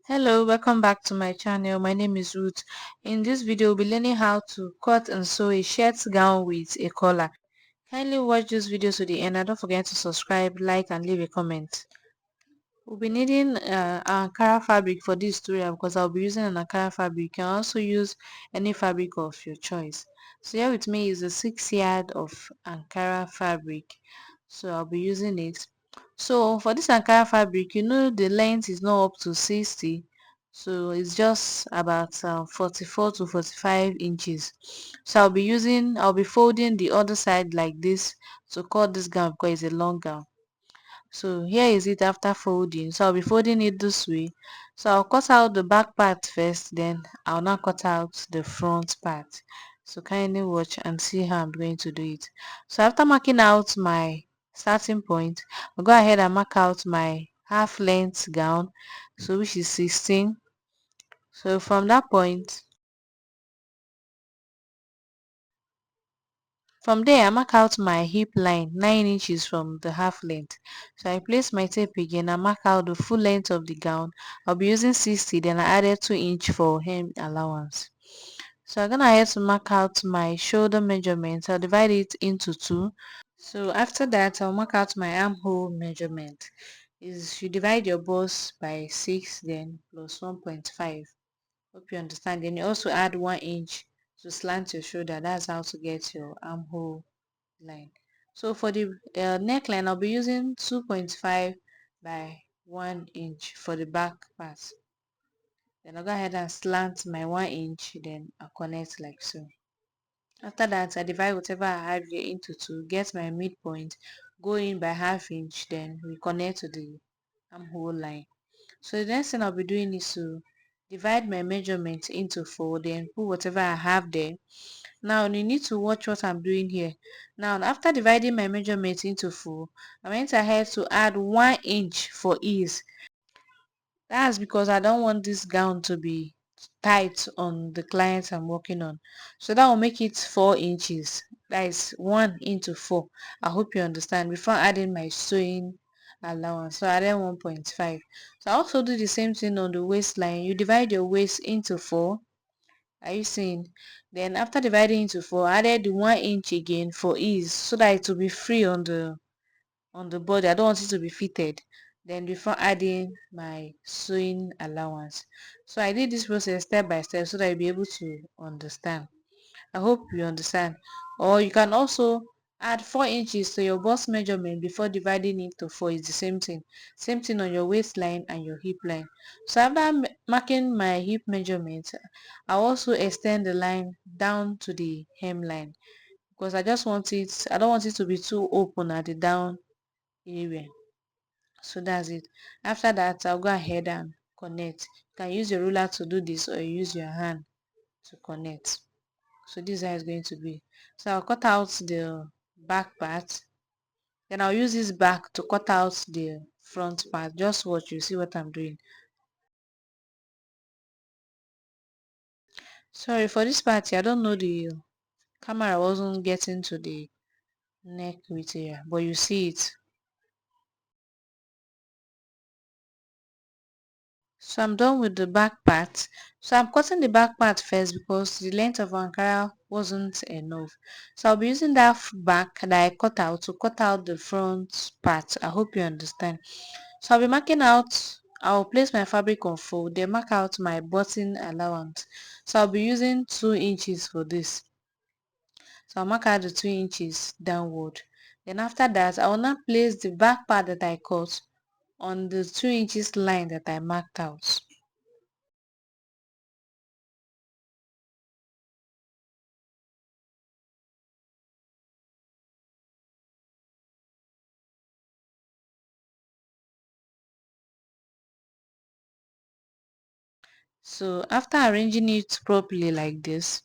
Hello, welcome back to my channel. My name is Ruth. In this video, we'll be learning how to cut and sew a shirt gown with a collar. Kindly watch this video to the end and don't forget to subscribe, like and leave a comment. We'll be needing Ankara fabric for this tutorial because I'll be using an Ankara fabric. You can also use any fabric of your choice. So here with me is a 6 yard of Ankara fabric. So I'll be using it. So for this Ankara fabric, the length is not up to 60. So it's just about 44 to 45 inches. So I'll be folding the other side like this to cut this gown because it's a long gown. So here is it after folding. So I'll be folding it this way. So I'll cut out the back part first, then I'll now cut out the front part. So kindly watch and see how I'm going to do it. So after marking out my starting point, I'll go ahead and mark out my half length gown, so which is 16. So from there I mark out my hip line 9 inches from the half length. So I place my tape again and mark out the full length of the gown. I'll be using 60, then I added 2 inch for hem allowance. So I'm gonna ahead to mark out my shoulder measurement. I'll divide it into 2. So after that I'll mark out my armhole measurement. Is you divide your bust by 6 then plus 1.5. Hope you understand. Then you also add 1 inch to slant your shoulder. That's how to get your armhole line. So for the neckline, I'll be using 2.5 by 1 inch for the back part. Then I'll go ahead and slant my 1 inch, then I'll connect like so. After that, I divide whatever I have here into 2, get my midpoint, go in by half inch, then we connect to the armhole line. So the next thing I'll be doing is to divide my measurement into 4, then put whatever I have there. Now you need to watch what I'm doing here. Now after dividing my measurement into 4, I went ahead to add 1 inch for ease. That's because I don't want this gown to be tight on the client I'm working on. So that will make it 4 inches. That is 1 into 4. I hope you understand. Before adding my sewing allowance, so I added 1.5. So I also do the same thing on the waistline. You divide your waist into 4. Are you seeing? Then after dividing into 4, I added the 1 inch again for ease so that it will be free on the body. I don't want it to be fitted. Then before adding my sewing allowance. So I did this process step by step so that you'll be able to understand. I hope you understand. Or you can also add 4 inches to your bust measurement before dividing it to 4. It's the same thing. Same thing on your waistline and your hip line. So after marking my hip measurement, I also extend the line down to the hemline because I don't want it to be too open at the down area. So that's it. After that, I'll go ahead and connect. You can use your ruler to do this or use your hand to connect. So this is how it's going to be. So I'll cut out the back part, then I'll use this back to cut out the front part. Just watch, you see what I'm doing. Sorry for this part here, I don't know, the camera wasn't getting to the neck width here, but you see it. So I'm done with the back part. So I'm cutting the back part first because the length of Ankara wasn't enough. So I'll be using that back that I cut out to cut out the front part. I hope you understand. So I'll be marking out, I'll place my fabric on fold, then mark out my button allowance. So I'll be using 2 inches for this. So I'll mark out the 2 inches downward. Then after that, I will now place the back part that I cut on the 2 inches line that I marked out. So after arranging it properly like this,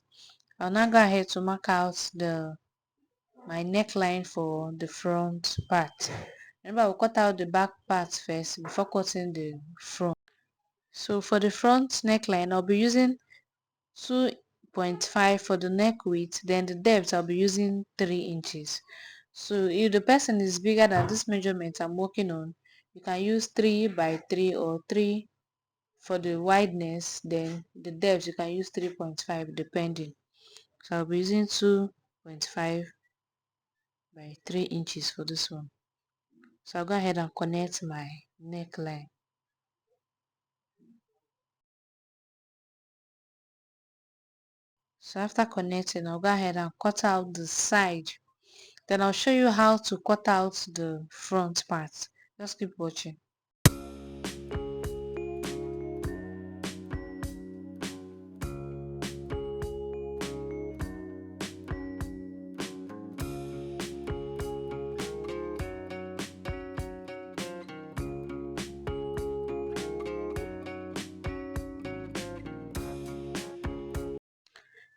I'll now go ahead to mark out my neckline for the front part. Remember, I'll cut out the back part first before cutting the front. So for the front neckline, I'll be using 2.5 for the neck width, then the depth I'll be using 3 inches. So if the person is bigger than this measurement I'm working on, you can use 3 by 3 or 3 for the wideness, then the depth you can use 3.5 depending. So I'll be using 2.5 by 3 inches for this one. So I'll go ahead and connect my neckline. So after connecting, I'll go ahead and cut out the side. Then I'll show you how to cut out the front part. Just keep watching.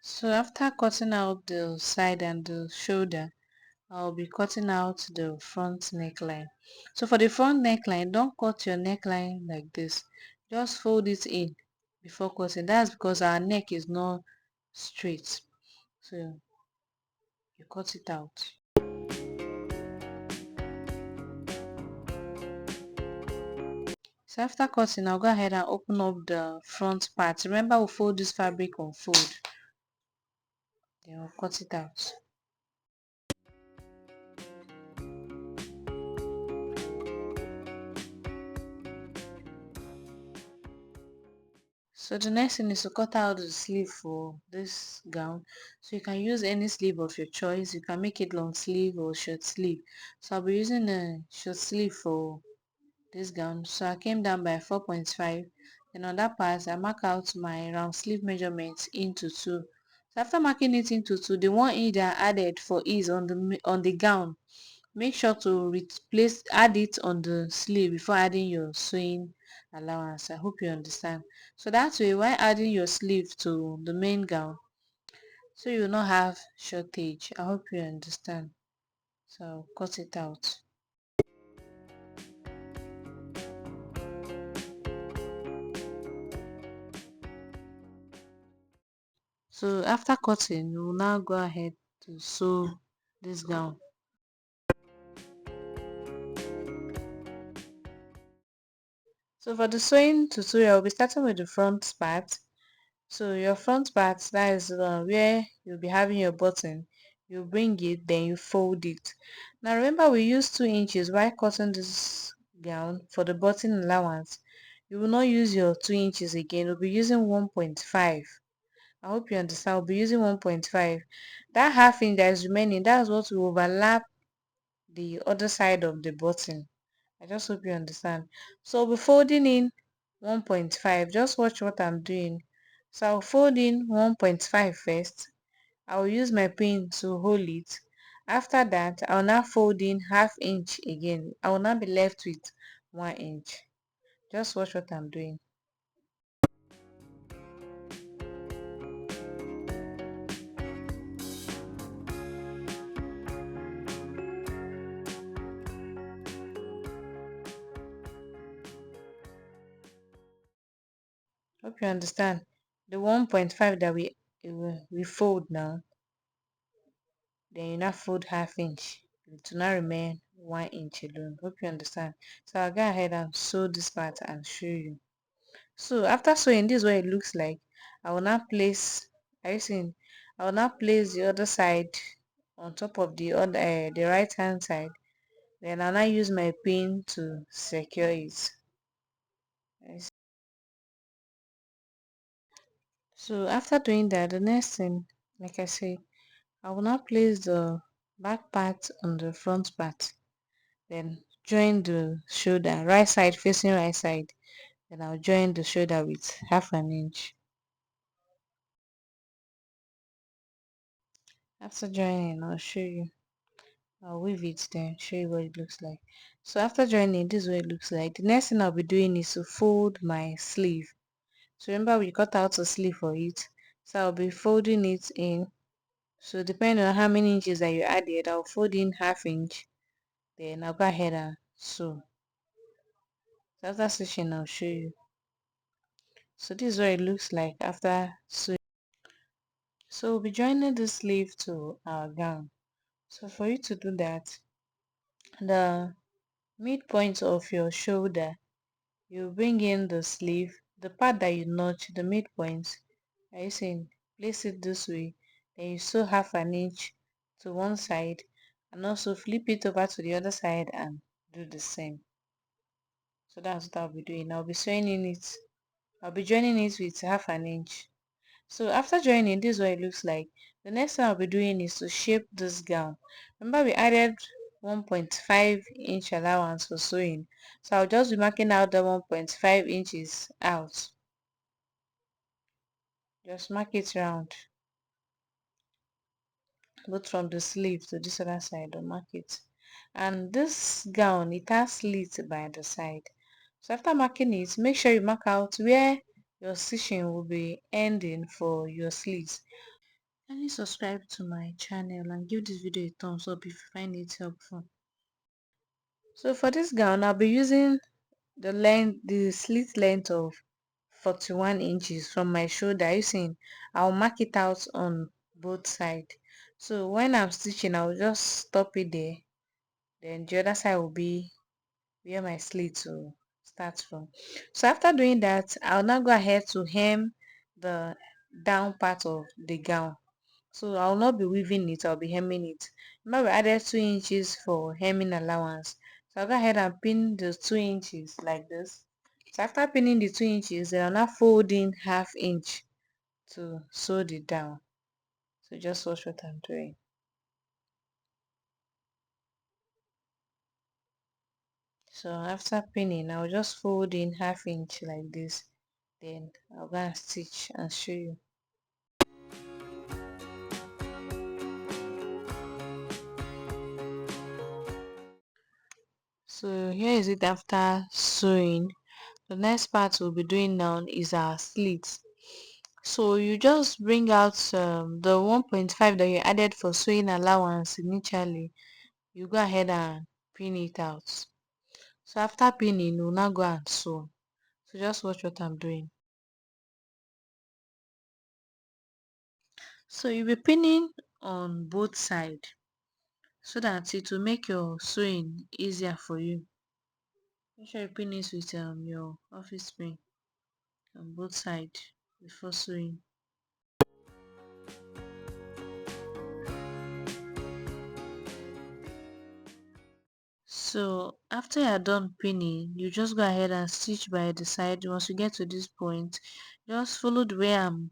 So after cutting out the side and the shoulder, I'll be cutting out the front neckline. So for the front neckline, don't cut your neckline like this. Just fold it in before cutting. That's because our neck is not straight. So you cut it out. So after cutting, I'll go ahead and open up the front part. Remember, we'll fold this fabric on fold. Then we'll cut it out. So the next thing is to cut out the sleeve for this gown. So you can use any sleeve of your choice. You can make it long sleeve or short sleeve. So I'll be using a short sleeve for this gown. So I came down by 4.5. Then on that part, I mark out my round sleeve measurements into 2. So after marking it into 2, the 1 inch that I added for ease on the gown, make sure to add it on the sleeve before adding your sewing allowance. I hope you understand. So that way, while adding your sleeve to the main gown, so you will not have shortage. I hope you understand. So cut it out. So after cutting, we will now go ahead to sew this gown. So for the sewing tutorial, we'll be starting with the front part. So your front part, that is where you'll be having your button. You bring it, then you fold it. Now remember, we use 2 inches while cutting this gown for the button allowance. You will not use your 2 inches again. We'll be using 1.5. I hope you understand. We'll be using 1.5. That half inch that is remaining, that's what will overlap the other side of the button. I just hope you understand. So I'll be folding in 1.5. Just watch what I'm doing. So I'll fold in 1.5 first. I'll use my pin to hold it. After that, I'll now fold in half inch again. I will now be left with 1 inch. Just watch what I'm doing. Hope you understand. The 1.5 that we fold now, then you now fold half inch. It will now remain 1 inch alone. Hope you understand. So I'll go ahead and sew this part and show you. So after sewing, this is what it looks like. I will now place, are you seeing? I will now place the other side on top of the right hand side. Then I'll now use my pin to secure it. So after doing that, the next thing, like I said, I will now place the back part on the front part. Then join the shoulder, right side facing right side. Then I'll join the shoulder with half an inch. After joining, I'll show you. I'll weave it then show you what it looks like. So after joining, this is what it looks like. The next thing I'll be doing is to fold my sleeve. So remember, we cut out a sleeve for it. So I'll be folding it in. So depending on how many inches that you added, I'll fold in half inch. Then I'll go ahead and sew. So after stitching, I'll show you. So this is what it looks like after sewing. So we'll be joining the sleeve to our gown. So for you to do that, the midpoint of your shoulder, you bring in the sleeve, the part that you notch, the midpoint, are you seeing? Place it this way. Then you sew half an inch to one side and also flip it over to the other side and do the same. So that's what I'll be doing. I'll be sewing in it. I'll be joining it with half an inch. So after joining, this is what it looks like. The next thing I'll be doing is to shape this gown. Remember we added 1.5 inch allowance for sewing. So I'll just be marking out the 1.5 inches out. Just mark it round. Both from the sleeve to this other side, or mark it. And this gown, it has slits by the side. So after marking it, make sure you mark out where your stitching will be ending for your sleeves. Kindly subscribe to my channel and give this video a thumbs up if you find it helpful. So for this gown, I'll be using the slit length of 41 inches from my shoulder. Using, I'll mark it out on both sides. So when I'm stitching, I'll just stop it there. Then the other side will be where my slit will start from. So after doing that, I'll now go ahead to hem the down part of the gown. So I'll not be weaving it, I'll be hemming it. Remember we added 2 inches for hemming allowance. So I'll go ahead and pin the 2 inches like this. So after pinning the 2 inches, then I'll now fold in half inch to sew it down. So just watch what I'm doing. So after pinning, I'll just fold in half inch like this. Then I'll go and stitch and show you. So here is it after sewing. The next part we'll be doing now is our slits. So you just bring out the 1.5 that you added for sewing allowance initially. You go ahead and pin it out. So after pinning, you'll now go and sew. So just watch what I'm doing. So you'll be pinning on both sides so that it will make your sewing easier for you. Make sure you pin it with your office pin on both sides before sewing. So after you're done pinning, you just go ahead and stitch by the side. Once you get to this point, just follow the way I'm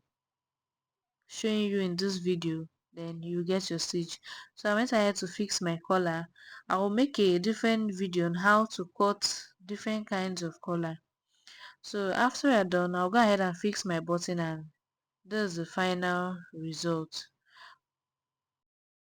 showing you in this video, then you get your stitch. So I went ahead to fix my collar. I will make a different video on how to cut different kinds of collar. So after you're done, I'll go ahead and fix my button, and this is the final result.